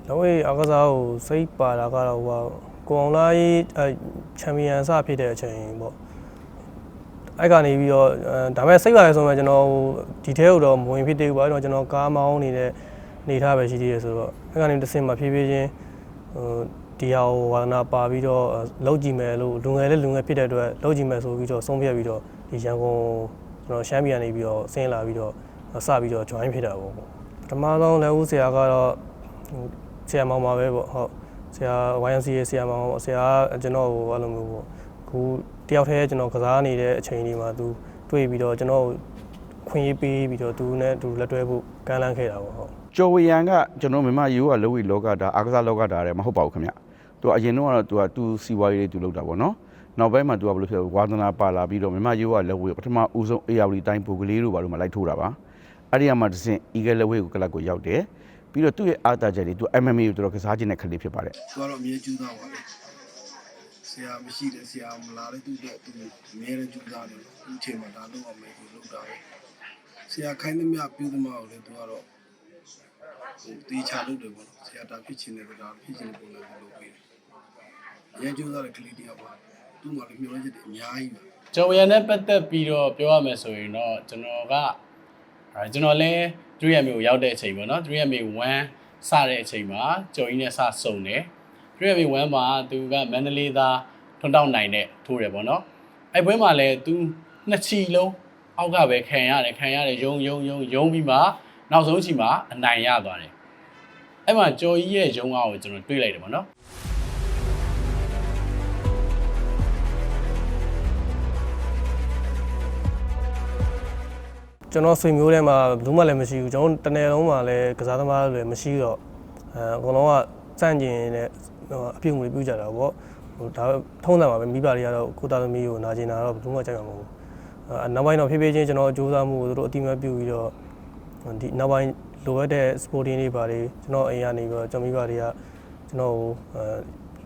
လုံးဝအကစားကိုစိတ်ပါတာကတော့ဟိုကိုအောင်လာချန်ပီယံစဖြစ်တဲ့အချိန်ပေါ့အဲ့ကနေပြီးတော့ဒါပေမဲ့စိတ်ပါတယ်ဆိုမှကျွန်တော်ဒီထဲကိုတော့မဝင်ဖြစ်သေးဘူးပေါ့အဲ့တော့ကျွန်တော်ကားမောင်းနေတဲ့နေထားပဲရှိသေးတယ်ဆိုတော့အဲ့ကနေတစ်ဆင့်မှာဖြည်းဖြည်းချင်းဒီဟာကိုဝါသနာပါပြီးတော့လောက်ကြည့်မယ်လို့လူငယ်ဖြစ်တဲ့အတွက်လောက်ကြည့်မယ်ဆိုပြီးတော့ဆုံးဖြတ်ပြီးတော့ဒီရန်ကုန်ကျွန်တော်ရှမ်းပြည်ကနေပြီးတော့ဆင်းလာပြီးတော့စပြီးတော့ join ဖြစ်တာပေါ့ပထမဆုံးလက်ဦးဆရာကတော့ဆရာမောင်ပါပဲပေါ့ဟုတ်ဆရာ YNCA ဆရာမောင်ဆရာကျွန်တော်ကိုအဲ့လိုမျိုးပေါ့ခုတယောက်တည်းကျွန်တော်ကစားနေတဲ့အချိန်ဒီမှာသူတွေ့ပြီးတော့ကျွန်တော်ခွင့်ရေးပေးပြီးတော့သူနဲ့သူလက်တွဲဖို့ကမ်းလှမ်းခဲ့တာပေါ့ဟုတ်ကျော်ဝေရန်ကကျွန်တော်မြန်မာရိုးကလောဝီလောကတာအားကစားလောကတာလည်းမဟုတ်ပါဘူးခင်ဗျသူအရင်တော့သူစီဝါရေးတွေသူလုပ်တာပေါ့နော်နောက်ပိုင်းမှာသူကဘယ်လိုဖြစ်လဲဝါသနာပါလာပြီးတော့မြန်မာရိုးကလောဝီပထမဦးဆုံး AR တိုင်းဘူကလေးတို့ဘာလို့မလိုက်ထိုးတာပါအဲ့ဒီမှာတစ်ဆင့် Eagle လောဝီကိုကလပ်ကိုရောက်တယ်ပြီးတော့သူ့ရဲ့အားတာချက်တွေသူ MMA ကိုတော်ကစားခြင်းနဲ့ခလေးဖြစ်ပါတယ်သူကတော့အမြဲကျူးသားပါလေဆရာမရှိတယ်ဆရာမလာတဲ့သူတဲ့သူအမြဲတမ်းကျူးသားတယ်ဒီချိန်မှာဒါတော့အမေကိုလုပ်တာပဲဆရာခိုင်းသမျှပြုသမားကိုလည်းသူကတော့တီချလုပ်တယ်ပေါ့ဆရာဒါဖြစ်ချင်တယ်ဒါဖြစ်ချင်တယ်ပုံစံလုပ်ပေးတယ်ရဲကျူးသားတဲ့ကလေးတယောက်ပါသူ့မှာလည်းမျှော်လင့်ချက်တွေအများကြီးပါကျော်ဝေရနဲ့ပတ်သက်ပြီးတော့ပြောရမယ်ဆိုရင်တော့ကျွန်တော်လည်းသူရမျိုးရောက်တဲ့အချိန်ပေါ့နော်သူရမျိုး1စတဲ့အချိန်မှာကျော်ကြီးနဲ့စဆုံတယ်သူရမျိုး1မှာသူကမန္တလေးသားထွန်းတောက်နိုင်နဲ့ထိုးတယ်ပေါ့နော်အဲ့ပွဲမှာလည်းသူနှစ်ချီလုံးအောက်ကပဲခံရတယ်ယုံပြီးမှနောက်ဆုံးချီမှာအနိုင်ရသွားတယ်အဲ့မှာကျော်ကြီးရဲ့ရုံးအားကိုကျွန်တော်တွေးလိုက်တယ်ပေါ့နော်ကျွန်တော်ဆွေမျိုးထဲမှာဘူးမှလည်းမရှိဘူးကျွန်တော်တနယ်လုံးမှာလည်းကစားသမားတွေမရှိတော့အကုန်လုံးကစန့်ကျင်နေအပြုံတွေပြုကြတာပေါ့ဟိုဒါထုံးတယ်ပါပဲမိဘတွေကတော့ကိုသားသမီးကိုနာကျင်တာတော့ဘူးမှကြိုက်မှာမဟုတ်ဘူးနောက်ပိုင်းတော့ဖြည်းဖြည်းချင်းကျွန်တော်အကျိုးစားမှုကိုတို့အတိမတ်ပြုပြီးတော့ဒီနောက်ပိုင်းလိုအပ်တဲ့ sporting တွေပါလေကျွန်တော်အိမ်ကနေပြီးတော့ကျွန်တော်မိဘတွေကကျွန်တော်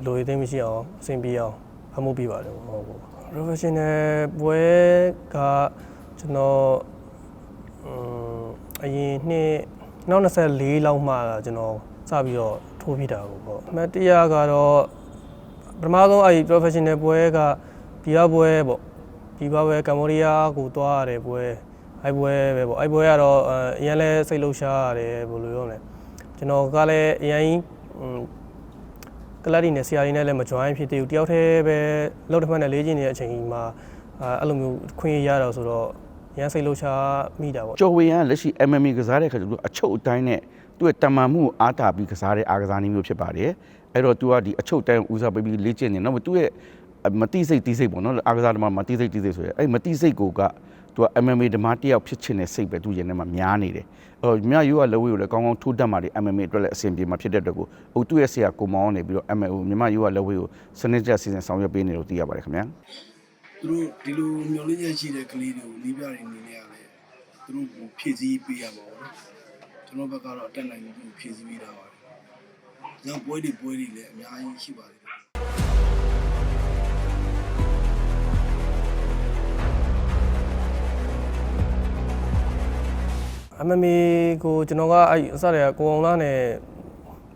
လိုရည်သိမ်းမရှိအောင်အဆင်ပြေအောင်ဖမှုပြပါတယ်ဟုတ်ပေါ့ professional ပွဲကကျွန်တော်အရင်နှစ်2024လောက်မှကျွန်တော်စပြီးတော့ထိုးပြတာပေါ့အမှတ်တရကတော့ပထမဆုံးအဲ့ professional ပွဲကပြည်ပပွဲပေါ့ပြည်ပပွဲကမ္ဘောဒီးယားကိုသွားရတယ်ပွဲအဲ့ပွဲပဲပေါ့အဲ့ပွဲကတော့အရင်လဲစိတ်လှုပ်ရှားရတယ်ဘယ်လိုပြောမလဲကျွန်တော်ကလည်းအရင်ကလပ်တွေနဲ့ဆရာတွေနဲ့လည်းမ join ဖြစ်သေးဘူးတယောက်တည်းပဲလောက်တစ်ဖက်နဲ့လေ့ကျင့်နေတဲ့အချိန်မှာအဲ့လိုမျိုးခွင့်ရတော့ဆိုတော့ရန်စိတ်လှုပ်ရှားမိတာပေါ့ကျော်ဝေရန်လက်ရှိ MMA ကစားတဲ့ခါကျတော့အချုပ်အတိုင်းနဲ့သူ့ရဲ့တမန်မှုကိုအားတာပြီးကစားတဲ့အားကစားနည်းမျိုးဖြစ်ပါတယ်အဲ့တော့သူကဒီအချုပ်တိုင်းဦးစားပေးပြီးလေ့ကျင့်နေတော့သူ့ရဲ့မတိစိတ်တီးစိတ်ပေါ့နော်အားကစားသမားမတိစိတ်တီးစိတ်ဆိုရဲအဲ့မတိစိတ်ကိုကသူက MMA ဓမ္မတယောက်ဖြစ်ချင်တဲ့စိတ်ပဲသူရင်ထဲမှာများနေတယ်အဲ့တော့မြတ်ရိုးကလက်ဝဲကိုလည်းကောင်းကောင်းထိုးတတ်မှတယ် MMA အတွက်လည်းအဆင်ပြေမှာဖြစ်တဲ့အတွက်ကိုအုတ်သူ့ရဲ့ဆရာကိုမောင်းနေပြီးတော့ MMA မြတ်ရိုးကလက်ဝဲကိုစနစ်ကျစီစဉ်ဆောင်ရွက်ပေးနေလို့သိရပါတယ်ခင်ဗျာသူတို့ဒီလိုမျှော်လင့်ချက်ရှိတဲ့ကလေးတွေကိုနီးပြတွေနေနေရတယ်သူတို့ကိုဖြည့်ဆည်းပေးရမှာပေါ့ကျွန်တော်ဘက်ကတော့အတက်နိုင်မှုဖြည့်ဆည်းပေးတာပါညပွဲတွေလည်းအများကြီးရှိပါတယ်MMA ကိုကျွန်တော်ကအဲ့အစတည်းကကိုအောင်လာနဲ့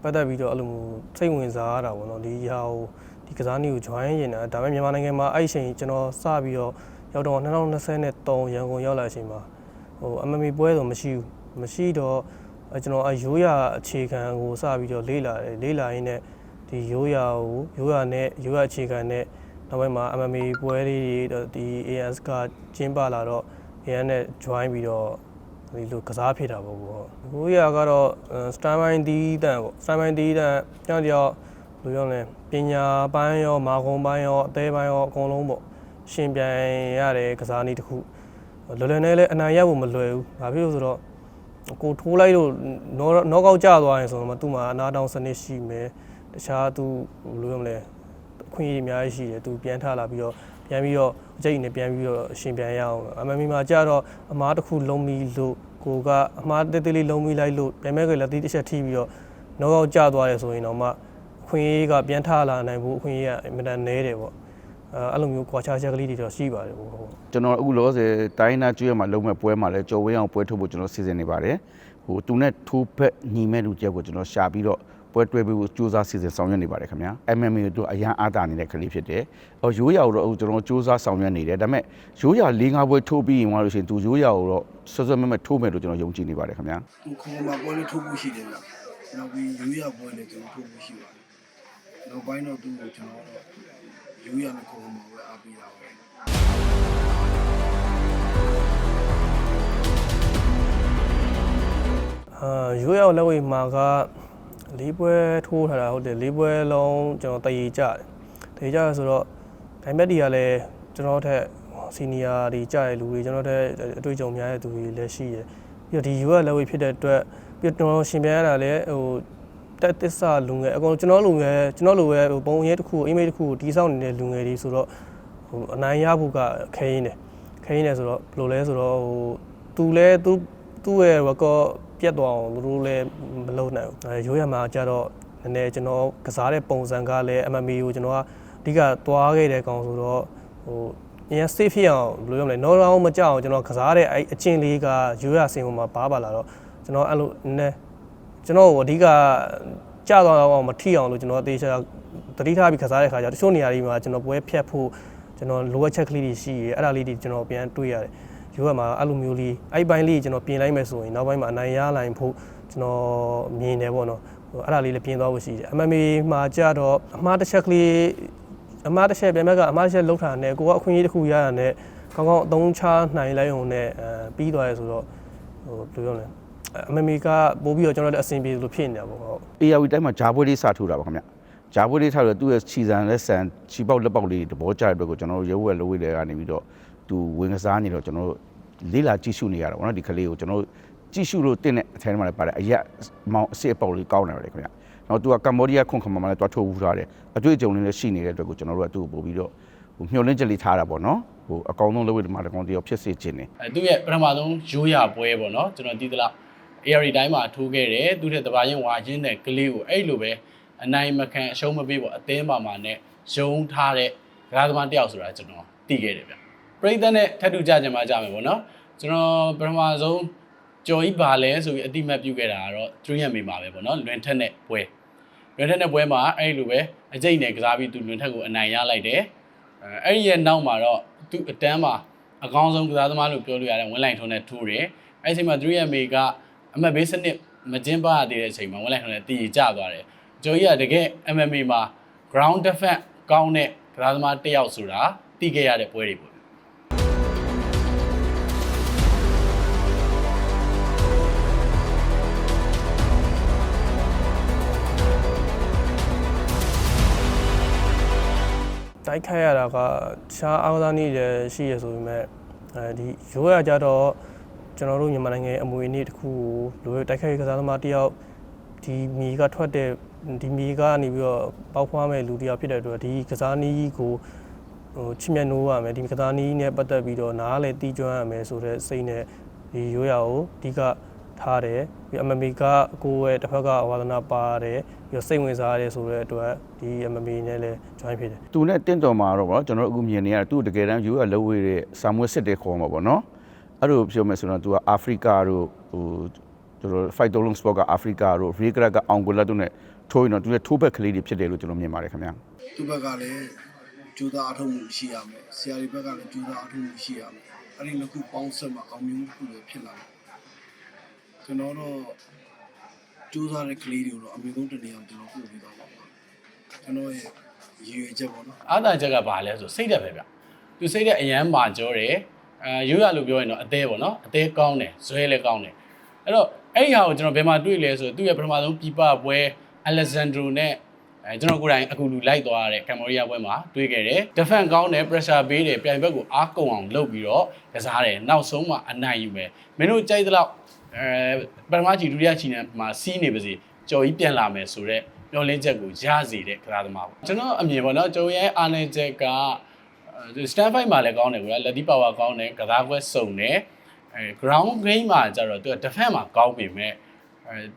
ပတ်သက်ပြီးတော့အဲ့လိုစိတ်ဝင်စားရတာပေါ့နော်ဒီဟာကိုဒီကစားနည်းကို join ရင်တာဒါပေမဲ့မြန်မာနိုင်ငံမှာအဲ့အချိန်ကျွန်တော်စပြီးတော့ရောက်တော့2023ရန်ကုန်ရောက်လာတဲ့အချိန်မှာဟို MMA ပွဲဆိုမရှိတော့ကျွန်တော်ရိုးရာအခြေခံကိုစပြီးတော့လေ့လာရင်းနဲ့ဒီရိုးရာအခြေခံနဲ့နောက်ပိုင်းမှာ MMA ပွဲလေးတွေဒီ AS ကကျင်းပလာတော့ AS နဲ့ join ပြီးတော့ဒီလိုကစားဖြစ်တာပေါ့ကိုရိုးရာကတော့ star mine တီးတန်ပေါ့ star mine တီးတန်ကြောင့်ဘယ်လိုပြောလဲပညာပိုင်းရောမာကုံပိုင်းရောအသေးပိုင်းရောအကုန်လုံးပေါ့ရှင်ပြိုင်ရတဲ့ကစားနည်းတစ်ခုလွယ်နဲ့လည်းအနိုင်ရဖို့မလွယ်ဘူး။ဘာဖြစ်လို့ဆိုတော့ကိုထိုးလိုက်လို့နော့ကောက်ကျသွားရင်ဆိုတော့သူ့မှာအနာတောင်စနစ်ရှိမယ်။တခြားသူဘယ်လိုပြောမလဲအခွင့်အရေးအများကြီးရှိတယ်။သူပြန်ထလာပြီးတော့ပြန်ပြီးတော့အကျိတ်နဲ့ပြန်ပြီးတော့ရှင်ပြိုင်ရအောင်။ MMA မှာကျတော့အမားတစ်ခုလုံးပြီးလို့ကိုကအမားတေးသေးလေးလုံးပြီးလိုက်လို့ပြန်မဲ့ကလည်းတစ်ချက်ထိပြီးတော့နော့ကောက်ကျသွားတယ်ဆိုရင်တော့မှအခွင့်အရေးကပြန်ထလာနိုင်ဖို့အခွင့်အရေးကအင်မတန်နည်းတယ်ပေါ့အဲ့လိုမျိုးကွာခြားချက်ကလေးတွေတော့ရှိပါတယ်ဟုတ်ကျွန်တော်အခုလောဆယ်တိုင်းနာကျွေးမှာလုံးမဲ့ပွဲမှာလဲကြော်ဝင်းအောင်ပွဲထုတ်ဖို့ကျွန်တော်စီစဉ်နေပါတယ် သူနဲ့ထိုးဖက်ညီမဲ့လူတယောက်ကိုကျွန်တော်ရှာပြီးတော့ပွဲတွဲပြီးစူးစမ်းစီစဉ်ဆောင်ရွက်နေပါတယ်ခင်ဗျာ MMA တို့အရန်အားတာနေတဲ့ကလေးဖြစ်တယ်ရိုးရာကိုတော့ကျွန်တော်စူးစမ်းဆောင်ရွက်နေတယ်ဒါပေမဲ့ရိုးရာ၄၅ပွဲထိုးပြီးရင်သွားလို့ရှိရင်သူရိုးရာကိုတော့ဆွဆွမဲ့ထိုးမယ်လို့ကျွန်တော်ယုံကြည်နေပါတယ်ခင်ဗျာ သူခေါ်မှာပွဲလေးထိုးဖို့ရှိတယ်ဗျနောက်ပြီးရိုးရပွဲလေးကျွန်တော်ထိုးဖို့ရှိပါတယ်နောက်ပိုင်းတော့သူ့ကိုကျွန်တော်တော့ရိုးရနဲ့ခေါ်မှာပဲအားပေးတာပဲ ရိုးရောက်လက်ဝဲမှာက၄ပွဲထိုးထားတာဟုတ်တယ်၄ပွဲလုံးကျွန်တော်တည်ကြတယ်တည်ကြဆိုတော့ဒိုင်မက်တီကလည်းကျွန်တော်ထက်စီနီယာတွေကြားတဲ့လူတွေကျွန်တော်ထက်အတွေ့အကြုံများတဲ့သူတွေလည်းရှိတယ်ပြီးတော့ဒီရိုးရောက်လက်ဝဲဖြစ်တဲ့အတွက်ပြီးတော့ကျွန်တော်ရှင်ပြရတာလည်းဟိုတက်သစ္စာလူငယ်အကုန်ကျွန်တော်လူငယ်ကျွန်တော်လိုပဲဟိုပုံရဲတစ်ခုအိမ်မေးတစ်ခုတီးဆောင်နေတဲ့လူငယ်တွေဆိုတော့ဟိုအနိုင်ရဖို့ကခဲရင်းတယ်ဆိုတော့ဘယ်လိုလဲဆိုတော့ဟိုသူလည်းသူ့ရဲ့ record ပြတ်သွားအောင်သူတို့လည်းမလုပ်နိုင်ဘူးရိုးရမှာကြတော့နည်းနည်းကျွန်တော်ကစားတဲ့ပုံစံကလည်း MMA ကိုကျွန်တော်ကအဓိကသွားခဲ့တဲ့ကောင်ဆိုတော့ဟိုအရင် safe ဖြစ်အောင်ဘယ်လိုပြောမလဲ no round မကြောက်အောင်ကျွန်တော်ကစားတဲ့အဲ့အချင်းလေးကရိုးရစင်ပေါ်မှာပါလာတော့ကျွန်တော်အဲ့လိုနည်းကျွန်တော်အဓိကကြာသွားအောင်မထိအောင်လို့ကျွန်တော်တေချာတတိထားပြီးကစားတဲ့ခါကျတချို့နေရာတွေမှာကျွန်တော်ပွဲဖြတ်ဖို့ကျွန်တော်လိုအပ်ချက်ကလေးတွေရှိရဲအဲ့ဒါလေးတွေကျွန်တော်ပြန်တွေးရတယ်ရိုးရမှာအဲ့လိုမျိုးလေးအဲ့ပိုင်းလေးကျွန်တော်ပြင်လိုက်မယ်ဆိုရင်နောက်ပိုင်းမှာအနိုင်ရနိုင်ဖို့ကျွန်တော်မြင်တယ်ပေါ့နော်အဲ့ဒါလေးလည်းပြင်သွားဖို့ရှိတယ် MMA မှာကြတော့အမှားတစ်ချက်ကလေးအမှားတစ်ချက်ပြန်မဲ့ကအမှားတစ်ချက်လောက်တာနဲ့ကိုကအခွင့်အရေးတစ်ခုရတာနဲ့ကောင်းကောင်းအသုံးချနိုင်လိုက်အောင်နဲ့ပြီးသွားရဲဆိုတော့ဟိုဘယ်လိုပြောလဲMMA ကပို့ပြီးတော့ကျွန်တော်လည်းအဆင်ပြေလို့ဖြစ်နေတာပေါ့ဟုတ် ARV တိုင်းမှာဂျာပွဲလေးစထိုးတာပါခင်ဗျဂျာပွဲလေးထားလို့သူ့ရဲ့ခြီစံလက်ဆန်ခြီပေါက်လက်ပေါက်လေးသဘောကျတဲ့အတွက်ကိုကျွန်တော်တို့ရုပ်ဝဲလိုဝဲတွေကနေပြီးတော့သူဝင်ကစားနေတော့ကျွန်တော်တို့လေးလာကြည့်ရှုနေရတာပေါ့နော်ဒီကလေးကိုကျွန်တော်တို့ကြည့်ရှုလို့တင်းတဲ့အထဲမှာလည်းပါတယ်အရက်မောင်အစ်အပေါက်လေးကောင်းနေတယ်ခင်ဗျနောက်သူကကမ္ဘောဒီးယားခွန်ခမမှာလည်းတွားထိုးဘူးထားတယ်အတွေ့အကြုံလေးလည်းရှိနေတဲ့အတွက်ကိုကျွန်တော်တို့ကသူ့ကိုပို့ပြီးတော့မျှော်လင့်ချက်လေးထားတာပေါ့နော်ဟိုအကောင်းဆုံးလုပ်ရတဲ့မှာတကောင်တယောက်ဖြစ်စေခြင်းနေသူ့ရဲ့ပထမဆုံးရိုးရပွဲပေါ့နော်ကျွန်တော်ဒီသလား ARD တိုင်းမှာထိုးခဲ့တယ်သူတဲ့တပါရင်ဝါချင်းတဲ့ကလေးကိုအဲ့လိုပဲအနိုင်မခံအရှုံးမပေးပေါ့အသင်းပါမှာနဲ့ရုံထားတဲ့ဂါသမားတယောက်ဆိုတာကျွန်တော်သိခဲ့တယ်ဗျပရိသတ်နဲ့ထပ်တူကြကြမှာကြမယ်ပေါ့နော်ကျွန်တော်ပထမဆုံးကြော်ကြီးပါလဲဆိုပြီးအတိမတ်ပြုခဲ့တာကတော့3ရက်မိမှာပဲပေါ့နော်လွင်ထက်နဲ့ပွဲမှာအဲ့လိုပဲအကျိတ်နဲ့ကစားပြီးသူလွင်ထက်ကိုအနိုင်ရလိုက်တယ်အဲ့ဒီရဲ့နောက်မှာတော့သူအတန်းမှာအကောင်းဆုံးကစားသမားလို့ပြောလို့ရတဲ့ဝင်းလိုက်ထုံးနဲ့ထိုးတယ်အဲ့ဒီအချိန်မှာ3ရက်မိကအမတ်ဘေးစနစ်မကျင်းပရသေးတဲ့အချိန်မှာဝင်းလိုက်ထုံးနဲ့တည်ကြသွားတယ်ကျော်ကြီးကတကယ် MMA မှာ ground defense ကောင်းတဲ့ကစားသမားတစ်ယောက်ဆိုတာသိခဲ့ရတဲ့ပွဲတွေပေါ့တိုက်ခိုက်ရတာကရှားအားကစားနည်းတွေရှိရဆိုပေမဲ့ဒီရိုးရကြတော့ကျွန်တော်တို့မြန်မာနိုင်ငံအမွေအနှစ်တစ်ခုကိုလိုတိုက်ခိုက်ကစားသမားတယောက်ဒီမြေကထွက်တဲ့ဒီမြေကနေပြီးတော့ပေါက်ဖွားမဲ့လူတယောက်ဖြစ်တဲ့အတွက်ဒီကစားနည်းကိုဟိုချစ်မြတ်နိုးရမယ်ဒီကစားနည်းနဲ့ပတ်သက်ပြီးတော့နားလည်းတီးကျွမ်းရမယ်ဆိုတဲ့စိတ်နဲ့ဒီရိုးရကိုအဓိကထားတယ်ပြီး MMA ကကိုယ့်ရဲ့တစ်ဖက်ကဝါသနာပါတယ်ပြီးတော့စိတ်ဝင်စားရတယ်ဆိုတဲ့အတွက်ဒီ MMA နဲ့လည်း join ဖြစ်တယ် သူနဲ့တင့်တော်မှာတော့ဗောကျွန်တော်အခုမြင်နေရတယ်သူတကယ်တမ်းယူရလုံးဝေးတဲ့ဆာမွေးစစ်တဲ့ခေါ်မှာပေါ့နော်အဲ့လိုပြောမယ်ဆိုတော့သူကအာဖရိကတို့ဟိုကျွန်တော် fight long sport ကအာဖရိကတို့ရီဂရက်ကအောင်ဂိုလာတို့နဲ့ထိုးရင်တော့သူရဲ့ထိုးဘက်ကလေးတွေဖြစ်တယ်လို့ကျွန်တော်မြင်ပါတယ်ခင်ဗျာ သူ့ဘက်ကလည်းကြိုးစားအထောက်မှုရှိရမယ်ဆရာတွေဘက်ကလည်းကြိုးစားအထောက်မှုရှိရမယ်အဲ့ဒီနှစ်ခုပေါင်းစပ်မှအောင်မြင်မှုတစ်ခုပဲဖြစ်လာတယ်ကျွန်တော်တော့ကြိုးစားတဲ့ကလေးတွေကိုတော့အမြင့်ဆုံးတနေအောင်ကျွန်တော်ပို့ပြီးတော့ပါကျွန်တော်ရဲ့ရည်ရွယ်ချက်ပေါ့နော် အားသာချက်ကဘာလဲဆိုစိတ်ဓာတ်ပဲဗျသူစိတ်ဓာတ်အရန်မာကြောတယ်ရိုးရလို့ပြောရင်တော့အသေးပေါ့နော်အသေးကောင်းတယ်ဇွဲလည်းကောင်းတယ်အဲ့တော့အဲ့ဒီဟာကိုကျွန်တော်ဘယ်မှာတွေ့လဲဆိုသူ့ရဲ့ပထမဆုံးပြပပွဲအလက်ဇန်ဒရိုနဲ့ကျွန်တော်ကိုယ်တိုင်အခုလူလိုက်သွားရတဲ့ကမ်ဘောဒီးယားပွဲမှာတွေ့ခဲ့တယ် defense ကောင်းတယ် pressure ပေးတယ်ပြိုင်ဘက်ကိုအားကုန်အောင်လုပ်ပြီးတော့ကစားတယ်နောက်ဆုံးမှအနိုင်ယူမယ်မင်းတို့ကြိုက်သလောက်ပထမချီဒုတိယချီနဲ့မှာစီးနေပါစေကြော်ကြီးပြန်လာမယ်ဆိုတော့မျောလင်းချက်ကိုရစေတဲ့ကစားသမားပေါ့ကျွန်တော်အမြင်ပေါ့နော်ကျော်ရဲ့အားနည်းချက်က stand fight မှာလည်းကောင်းတယ်ကွာလက်ဒီပါဝါကောင်းတယ်ကစားကွက်စုံတယ်ground game မှာကျတော့သူက defense မှာကောင်းပေမဲ့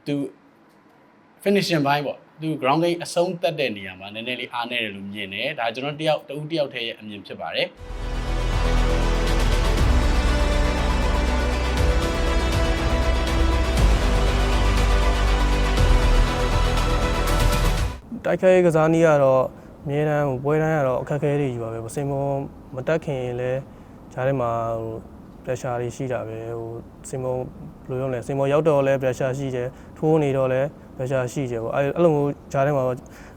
သူ finishing ဘိုင်းပေါ့သူ ground game အဆုံးသတ်တဲ့နေရာမှာနည်းနည်းလေးအားနည်းတယ်လို့မြင်တယ်ဒါကျွန်တော်တယောက်တည်းရဲ့အမြင်ဖြစ်ပါတယ် တိုက်ခိုက်ကစားနည်းကတော့အများတန်းပွဲတိုင်းကတော့အခက်အခဲတွေကြီးပါပဲစင်မောမတက်ခင်လည်းဂျားထဲမှာpressure တွေရှိတာပဲစင်မောဘယ်လိုပြောလဲစင်မောရောက်တော့လဲ pressure ရှိတယ်ထိုးနေတော့လဲ pressure ရှိတယ်ပေါ့အဲ့လိုမျိုးဂျားထဲမှာ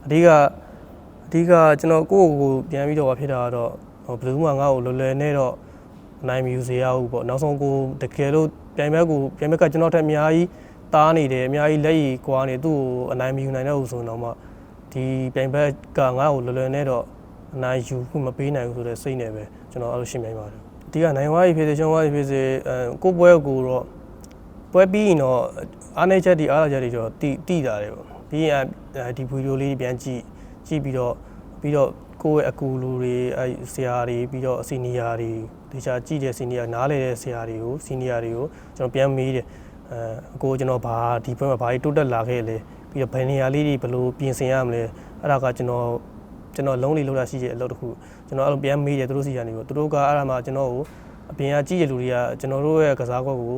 အဓိကကျွန်တော်ကိုယ့်ကိုပြန်ပြီးတော့ဖြစ်တာကတော့ဘယ်သူမှငါ့ကိုလွယ်လွယ်နဲ့တော့နိုင်မြူစေရဘူးပေါ့နောက်ဆုံးကိုတကယ်လို့ပြိုင်ဘက်ကကျွန်တော်ထက်အများကြီးတားနေတယ်အများကြီးလက်ရည်ကွာနေသူ့ကိုအနိုင်မယူနိုင်တော့ဘူးဆိုတော့မှဒီပြိုင်ဘက်ကငါ့ကိုလွယ်လွယ်နဲ့တော့အနိုင်ယူခုမပေးနိုင်ဘူးဆိုတဲ့စိတ်နဲ့ပဲကျွန်တော်အဲ့လိုရှင်းပြပါတယ်အဓိကနိုင်ဝါးရေးဖြစ်စေရှုံးဝါးရေးဖြစ်စေကိုပွဲကိုတော့ပွဲပြီးရင်တော့အားနေချက်တွေအားလာချက်တွေတော့တိတာတယ်ပေါ့ပြီးရင်ဒီဗီဒီယိုလေးပြန်ကြည့်ပြီးတော့ကိုယ့်ရဲ့အကူလူတွေဆရာတွေပြီးတော့စီနီယာတွေတခြားကြည့်တဲ့စီနီယာနားလေတဲ့ဆရာတွေကိုစီနီယာတွေကိုကျွန်တော်ပြန်မေးတယ်အကိုကျွန်တော်ဒီဘက်မှာဘာတွေတိုးတက်လာခဲ့လဲပြီးတော့ဘယ်နေရာလေးတွေဘယ်လိုပြင်ဆင်ရမလဲအဲ့ဒါကကျွန်တော်လုံးလေးလောက်တာရှိတဲ့အလုပ်တစ်ခုကျွန်တော်အဲ့လိုပြန်မေးတယ်သူတို့စီကနေပေါ့သူတို့ကအဲ့ဒါမှကျွန်တော်ကိုအပြင်ကကြည့်ရလူတွေကကျွန်တော်တို့ရဲ့ကစားကွက်ကို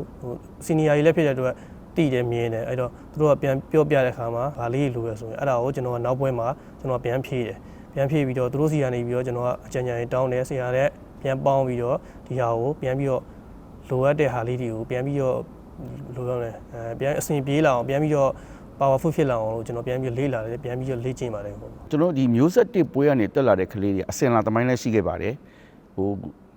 စီနီယာကြီးလည်းဖြစ်တဲ့အတွက်တည်တယ်မြင်တယ်အဲ့တော့သူတို့ကပြန်ပြောပြတဲ့အခါမှာဗာလေးလိုရဆိုရင်အဲ့ဒါကိုကျွန်တော်ကနောက်ပွဲမှာကျွန်တော်ပြန်ဖြည့်တယ်ပြန်ဖြည့်ပြီးတော့သူတို့စီကနေပြီးတော့ကျွန်တော်ကအကြံဉာဏ်တောင်းတယ်ဆရာနဲ့ပြန်ပေါင်းပြီးတော့ဒီဟာကိုပြန်ပြီးတော့လိုအပ်တဲ့ဟာလေးတွေကိုပြန်ပြီးတော့လိုရမယ်ပြန်အဆင်ပြေးလာအောင်ပြန်ပြီးတော့ powerful ဖြစ်လာအောင်လို့ကျွန်တော်ပြန်ပြီးလေ့လာတယ်ပြန်ပြီးတော့လေ့ကျင့်ပါတယ်ပေါ့ကျွန်တော်ဒီမျိုးဆက်တစ်ပွဲကနေတက်လာတဲ့ကလေးတွေအစင်လာသမိုင်းလည်းရှိခဲ့ပါတယ်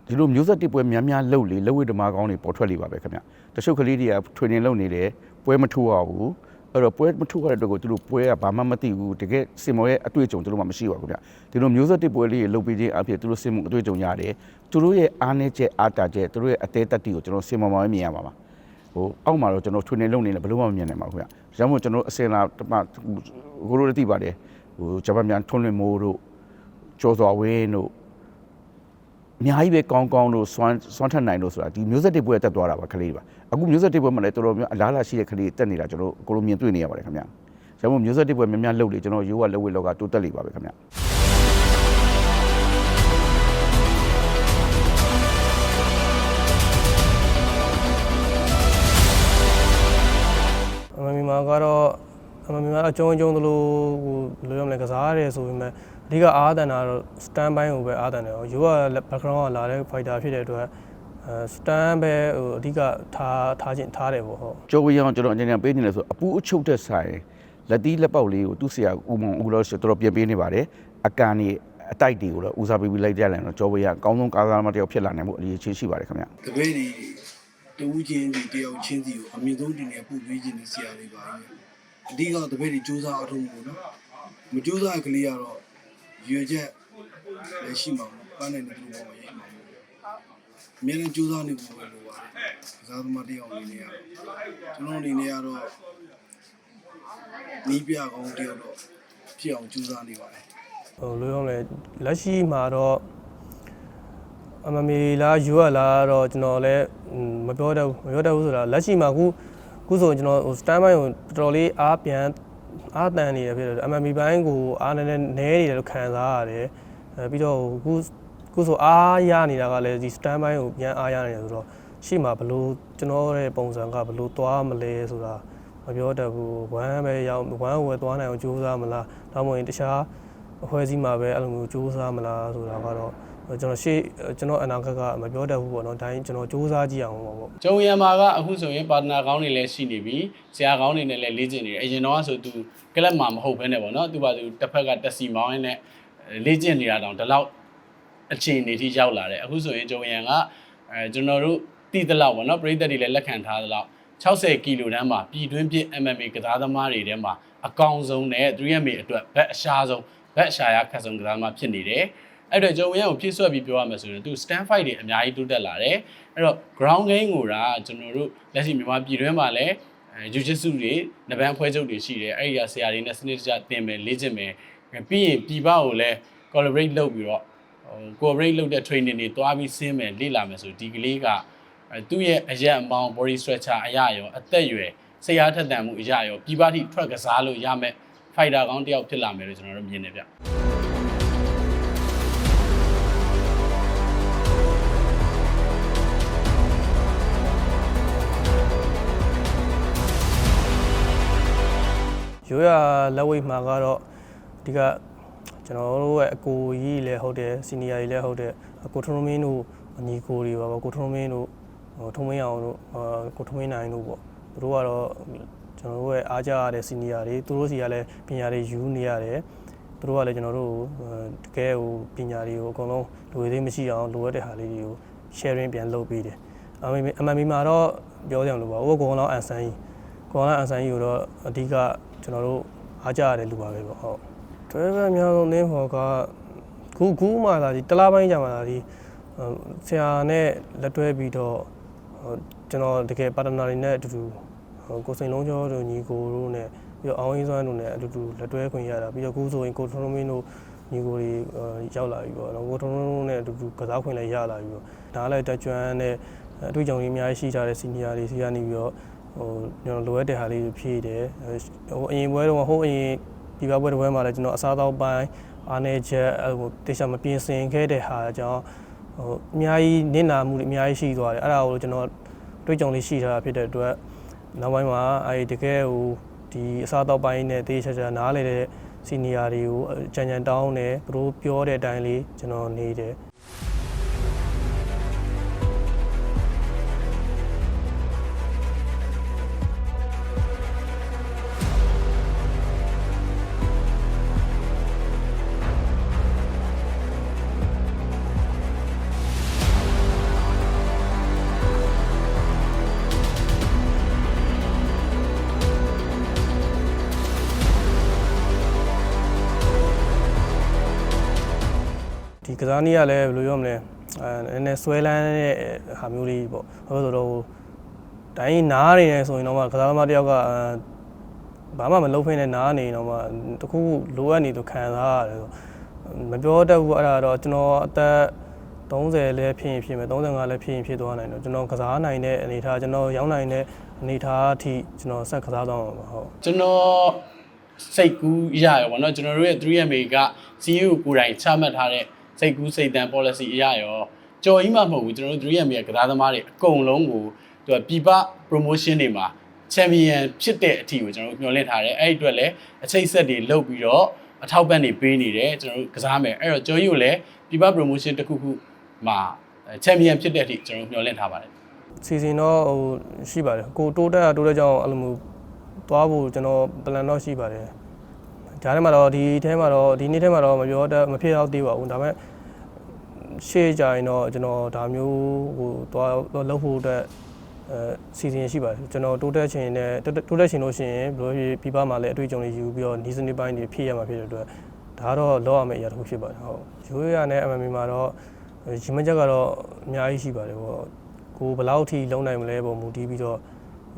ဒီလိုမျိုးဆက်တစ်ပွဲများများလှုပ်ဝိဓမာကောင်းတွေပေါ်ထွက်လေပါပဲခင်ဗျတချို့ကလေးတွေက training လုပ်နေတယ်ပွဲမထိုးရဘူးအဲ့တော့ပွဲမထိုးရတဲ့အတွက်ကိုသူတို့ပွဲကဘာမှမသိဘူးတကယ်စင်မော်ရဲ့အတွေ့အကြုံသူတို့မှမရှိပါဘူးခင်ဗျဒီလိုမျိုးဆက်တစ်ပွဲလေးလှုပ်ပြီးခြင်းအဖြစ်သူတို့စင်မော်အတွေ့အကြုံရတယ်သူတို့ရဲ့အားနည်းချက်အားတာချက်သူတို့ရဲ့အသေးတက်တီကိုကျွန်တော်စင်မော်မှာမြင်ရပါမှာအောက်မှာတော့ကျွန်တော် training လုပ်နေတယ်ဘယ်လိုမှမမြင်နိုင်ပါဘူးခင်ဗျဒါကြောင့်မို့ကျွန်တော်အစင်လာကိုလိုသိပါတယ်ဂျပန်မြန်ထွန်းလွင်မိုးတို့ကျော်စွာဝင်းတို့အများကြီးပဲကောင်းလို့စွမ်းထက်နိုင်လို့ဆိုတာဒီမျိုးဆက်တစ်ပွဲတက်သွားတာပါကလေးပါအခုမျိုးဆက်တစ်ပွဲမှာလည်းတော်တော်များအလားလာရှိတဲ့ကလေးတက်နေတာကျွန်တော်ကိုလိုမြင်တွေ့နေရပါတယ်ခင်ဗျာဒါမှမဟုတ်မျိုးဆက်တစ်ပွဲများများလှုပ်လေကျွန်တော်ရိုးကလှုပ်ဝဲလောကတိုးတက်လေပါပဲခင်ဗျာအမမီမာကတော့အကျုံးသလိုလိုရမလဲကစားရတယ်ဆိုပေမဲ့အဓိကအားတန်တာတော့ stand ဘိုင်းကိုပဲအားတန်တယ်ရိုးက background ကလာတဲ့ fighter ဖြစ်တဲ့အတွက်stand ပဲအဓိကထားတယ်ပေါ့ဟုတ်ကျော်ဝေးအောင်ကျွန်တော်အញ្ញံပေးနေလဲဆိုအပူအချုပ်တဲ့ဆိုင်လက်သီးလက်ပေါက်လေးကိုသူ့ဆရာဦးမောင်ဦးလို့ဆိုတော့ပြန်ပေးနေပါတယ်အကန်နေအတိုက်တွေကိုတော့ဦးစားပေးပြီးလိုက်ကြလိုက်တော့ကျော်ဝေးကအကောင်းဆုံးကားကားမတယောက်ဖြစ်လာနိုင်မှုအရေးချင်းရှိပါတယ်ခင်ဗျတပည့်ဒီတူးချင်းဒီတယောက်ချင်းစီကိုအမြင့်ဆုံးတင်နေပို့ပေးခြင်းနဲ့ဆရာတွေပါအဓိကတပည့်ဒီစူးစမ်းအထုံးလို့နော်မစူးစမ်းကလေးကတော့ရွေချက်လည်းရှိမှာပန်းနိုင်တဲ့လူပေါ်မှာရေးမှာအများနဲ့စူးစမ်းနေဖို့ပဲလိုပါတယ်ကစားသမားတယောက်အနေနဲ့ကျွန်တော်အနေနဲ့ကတော့နီးပြကောင်းတယောက်တော့ဖြစ်အောင်စူးစမ်းနေပါတယ်လိုရောလေလက်ရှိမှာတော့အမမီလာယူရလာတော့ကျွန်တော်လည်းမပြောတတ်ဘူးဆိုတာလက်ရှိမှာခုဆိုကျွန်တော် stand by ကိုတော်တော်လေးအားတန်နေတယ်ဖြစ်တယ် MMB ဘိုင်းကိုအားနဲနေတယ်လို့ခံစားရတယ်ပြီးတော့ခုဆိုအားရနေတာကလည်းဒီ stand by ကိုပြန်အားရနေတယ်ဆိုတော့ရှေ့မှာဘလို့ကျွန်တော်ရဲ့ပုံစံကဘလို့သွားမလဲဆိုတာမပြောတတ်ဘူးဝမ်းပဲရောက်ဝမ်းဝယ်သွားနိုင်အောင်ကြိုးစားမလားဒါမှမဟုတ်တခြားအဖွဲ့အစည်းမှာပဲအဲ့လိုမျိုးကြိုးစားမလားဆိုတာကတော့ကျွန်တော်အနာဂတ်ကမပြောတတ်ဘူးပေါ့နော်ဒါရင်ကျွန်တော်စူးစမ်းကြည့်အောင်ပေါ့ကျုံရံမှာကအခုဆိုရင်ပါတနာကောင်းတွေလည်းရှိနေပြီဆရာကောင်းတွေနဲ့လည်းလေ့ကျင့်နေတယ်အရင်တော့ဆိုသူကလပ်မှာမဟုတ်ဘဲနဲ့ပေါ့နော်သူပါသူတစ်ဖက်ကတက်စီမောင်းနဲ့လေ့ကျင့်နေတာတောင်ဒီလောက်အခြေအနေထိရောက်လာတယ်အခုဆိုရင်ကျုံရံကကျွန်တော်တို့တည်တလောက်ပေါ့နော်ပရိသတ်တွေလည်းလက်ခံထားသလောက်60ကီလိုတန်းမှာပြည်တွင်းပြစ် MMA ကစားသမားတွေထဲမှာအကောင်ဆုံးနဲ့ 3MA အတွက်ဘက်အရှားဆုံးဘက်အရှာရခက်ဆုံးကစားသမားဖြစ်နေတယ်အဲ့တော့ကျုံရံကိုဖြည့်ဆွက်ပြီးပြောရမယ်ဆိုရင်သူ stand fight တွေအများကြီးတိုးတက်လာတယ်အဲ့တော့ ground game ကိုဒါကျွန်တော်တို့လက်ရှိမြန်မာပြည်တွင်းမှာလည်းjiu-jitsu တွေနဗန်းဖွဲချုပ်တွေရှိတယ်အဲ့ဒီကဆရာတွေနဲ့စနစ်တကျသင်မယ်လေ့ကျင့်မယ်ပြီးရင်ပြည်ပကိုလည်း collaborate လုပ်ပြီးတော့ collaborate လုပ်တဲ့ training တွေတွားပြီးဆင်းမယ်လေ့လာမယ်ဆိုဒီကလေးကသူ့ရဲ့အရက်အမောင်း body structure အရာရောအသက်အရွယ်စိတ်အားထက်သန်မှုအရာရောပြည်ပထိထွက်ကစားလို့ရမယ် fighter ကောင်းတစ်ယောက်ဖြစ်လာမယ်လို့ကျွန်တော်တို့မြင်နေဗျရိုးရလက်ဝိတ်မှာကတော့ ဒီကကျွန်တော်တို့ရဲ့အကိုကြီးလည်းဟုတ်တယ်စီနီယာကြီးလည်းဟုတ်တယ်ကိုထုံးမင်းတို့ညီကိုတွေပါပေါ့ကိုထုံးမင်းတို့ထုံးမင်းအောင်တို့ကိုထုံးမင်းနိုင်တို့ပေါ့သူတို့ကတော့ကျွန်တော်တို့ရဲ့အားကြရတဲ့စီနီယာတွေသူတို့စီကလည်းပညာတွေယူနေရတယ်သူတို့ကလည်းကျွန်တော်တို့တကယ်ဟိုပညာတွေကိုအကုန်လုံးလူတွေမရှိအောင်လိုရတဲ့ဟာလေးတွေကို sharing ပြန်လုပ်ပေးတယ်အမှန်မှာတော့ပြောကြအောင်လို့ပါဟိုကောင်လောင်းအန်ဆန်ကြီးကိုတော့အဓိကကျွန်တော်တို့အားကြရတဲ့လူပါပဲပေါ့ဟုတ်တွဲပဲအများဆုံးနင်းဖော်ကခုမှလာဒီတလားပိုင်းကြာမှလာဒီဆရာနဲ့လက်တွဲပြီးတော့ကျွန်တော်တကယ်ပါတနာတွေနဲ့အတူတူကိုစိန်လုံးကျော်တို့ညီကိုတို့နဲ့ပြီးတော့အောင်ရင်းစွမ်းတို့နဲ့အတူတူလက်တွဲခွင့်ရတာပြီးတော့ခုဆိုရင်ကိုထုံးမင်းတို့ညီကိုတွေရောက်လာပြီပေါ့နော်ကိုထုံးတို့နဲ့အတူတူကစားခွင့်လည်းရလာပြီပေါ့ဒါလည်းတက်ကျွမ်းနဲ့အတွေ့အကြုံတွေအများကြီးရှိကြတဲ့စီနီယာတွေစီကနေပြီးတော့ကျွန်တော်လိုအပ်တဲ့ဟာလေးတွေဖြည့်တယ်အရင်ပွဲတော့အရင်ဒီဘပွဲတစ်ပွဲမှာလည်းကျွန်တော်အစားအသောက်ပိုင်းအားနေချက်တေချာမပြင်ဆင်ခဲ့တဲ့ဟာကြောင့်အများကြီးနစ်နာမှုတွေအများကြီးရှိသွားတယ်အဲ့ဒါကိုကျွန်တော်တွေ့ကြုံလေးရှိထားတာဖြစ်တဲ့အတွက်နောက်ပိုင်းမှာတကယ်ဟိုဒီအစားအသောက်ပိုင်းနဲ့တေချာနားလေတဲ့စီနီယာတွေကိုကြံတောင်းတယ်သူတို့ပြောတဲ့အတိုင်းလေးကျွန်တော်နေတယ်ဒီကစားနည်းကလည်းဘယ်လိုပြောမလဲနည်းနည်းဆွဲလန်းတဲ့ဟာမျိုးလေးပေါ့ဘာလို့ဆိုတော့တိုင်းနားနေနေဆိုရင်တော့ကစားသမားတယောက်ကဘာမှမလုပ်ဖိနဲ့နားနေတော့မှတခုလိုအပ်နေသူခံစားရတယ်မပြောတတ်ဘူးအဲ့ဒါတော့ကျွန်တော်အသက်30လည်းဖြစ်မယ်35လည်းဖြစ်သွားနိုင်တော့ကျွန်တော်ကစားနိုင်တဲ့အနေထားကျွန်တော်ရောင်းနိုင်တဲ့အနေထားအထိကျွန်တော်ဆက်ကစားသွားမှာပါဟုတ်ကျွန်တော်စိတ်ကူးရရပါတော့ကျွန်တော်တို့ရဲ့ 3MA က CEO ကိုယ်တိုင်ချမှတ်ထားတဲ့စိတ်ကူးစိတ်တန် policy အရရောကြော်ကြီးမှမဟုတ်ဘူးကျွန်တော်တို့ 3MA ရဲ့ကစားသမားတွေအကုန်လုံးကိုသူကပြည်ပ promotion တွေမှာ champion ဖြစ်တဲ့အထိကိုကျွန်တော်တို့မျှော်လင့်ထားတယ်အဲ့ဒီအတွက်လည်းအချိတ်ဆက်တွေလုပ်ပြီးတော့အထောက်ပံ့တွေပေးနေတယ်ကျွန်တော်တို့ကစားမယ်အဲ့တော့ကြော်ကြီးကိုလည်းပြည်ပ promotion တစ်ခုခုမှာ champion ဖြစ်တဲ့အထိကျွန်တော်တို့မျှော်လင့်ထားပါတယ်စီစဉ်တော့ဟိုရှိပါတယ်ကိုတိုးတက်ကြောင်းအဲ့လိုမျိုးသွားဖို့ကျွန်တော် plan တော့ရှိပါတယ်ဂျားထဲမှာတော့ဒီနေ့ထဲမှာတော့မပြောတတ်မဖြစ်တော့သေးပါဘူးဒါပေမဲ့ရှေ့ကြရင်တော့ကျွန်တော်ဒါမျိုးဟိုသွားလုပ်ဖို့အတွက်စီစဉ်ရှိပါတယ်ကျွန်တော်တိုးတက်ချင်လို့ရှိရင်ဘယ်လိုဖြစ်ပြပမှာလဲအတွေ့အကြုံတွေယူပြီးတော့နီးစနစ်ပိုင်းတွေဖြည့်ရမှာဖြစ်တဲ့အတွက်ဒါတော့လောက်ရမယ့်အရာတစ်ခုဖြစ်ပါတယ်ဟုတ်ရိုးရနဲ့ MMA မှာတော့ရီမချက်ကတော့အများကြီးရှိပါတယ်ပေါ့ကိုဘယ်လောက်ထိလုံးနိုင်မလဲပုံမူတည်ပြီးတော့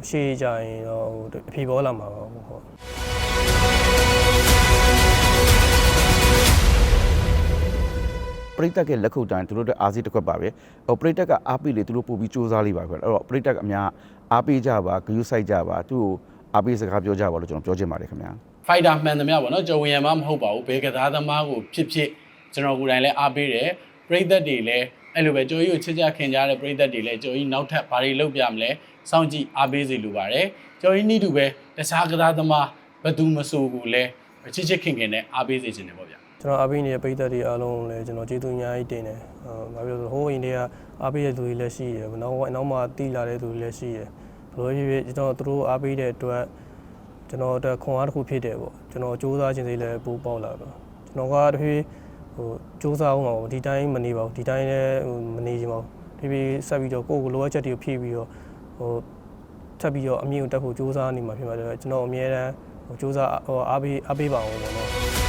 ရှေ့ကြရင်တော့အဖြေပေါ်လာမှာပါဟုတ်ပရိသတ်ရဲ့လက်ခုပ်တိုင်းသူတို့တဲ့အားစီးတစ်ခွက်ပါပဲဟိုပရိသတ်ကအားပေးလေသူတို့ပို့ပြီးစူးစမ်းလေးပါခွက်အဲ့တော့ပရိသတ်ကအများအားပေးကြပါဂရုစိုက်ကြပါသူ့ကိုအားပေးစကားပြောကြပါလို့ကျွန်တော်ပြောချင်ပါတယ်ခင်ဗျာ fighter မှန်သမျှပေါ့နော်ကြော်ဝင်ရမှာမဟုတ်ပါဘူးဘယ်ကစားသမားကိုဖြစ်ကျွန်တော်ကိုယ်တိုင်လည်းအားပေးတယ်ပရိသတ်တွေလည်းအဲ့လိုပဲကြော်ကြီးကိုချစ်ကြခင်ကြတဲ့ပရိသတ်တွေလည်းကြော်ကြီးနောက်ထပ်ဘာတွေလုပ်ပြမလဲစောင့်ကြည့်အားပေးစီလိုပါတယ်ကြော်ကြီးနီးတူပဲတခြားကစားသမားဘယ်သူမဆိုကိုလည်းချစ်ခင်နဲ့အားပေးစေချင်တယ်ပေါ့ဗျာကျွန်တော်အားပေးနေတဲ့ပရိသတ်တွေအားလုံးလည်းကျွန်တော်ကျေးဇူးအများကြီးတင်တယ်။ဘာဖြစ်လို့ဟိုးအိန္ဒိယအားပေးတဲ့သူတွေလည်းရှိတယ်။နောက်မှတီးလာတဲ့သူတွေလည်းရှိတယ်။ဘယ်လိုဖြစ်ဖြစ်ကျွန်တော်တို့အားပေးတဲ့အတွက်ကျွန်တော်အတွက်ခွန်အားတစ်ခုဖြစ်တယ်ပေါ့။ကျွန်တော်စူးစမ်းခြင်းစိလည်းပိုပေါက်လာတော့ကျွန်တော်ကတဖြည်းဟိုစူးစမ်းအောင်ပါဒီတိုင်းမနေပါဘူးဒီတိုင်းလည်းမနေချင်ပါဘူး။တဖြည်းဆက်ပြီးတော့ကိုယ့်ကိုလိုအပ်ချက်တွေကိုဖြည့်ပြီးတော့ဟိုထပ်ပြီးတော့အမြင့်ကိုတက်ဖို့စူးစမ်းနေမှာဖြစ်ပါတယ်။ကျွန်တော်အမြဲတမ်းစူးစမ်းအားပေးပါအောင်ပေါ့နော်။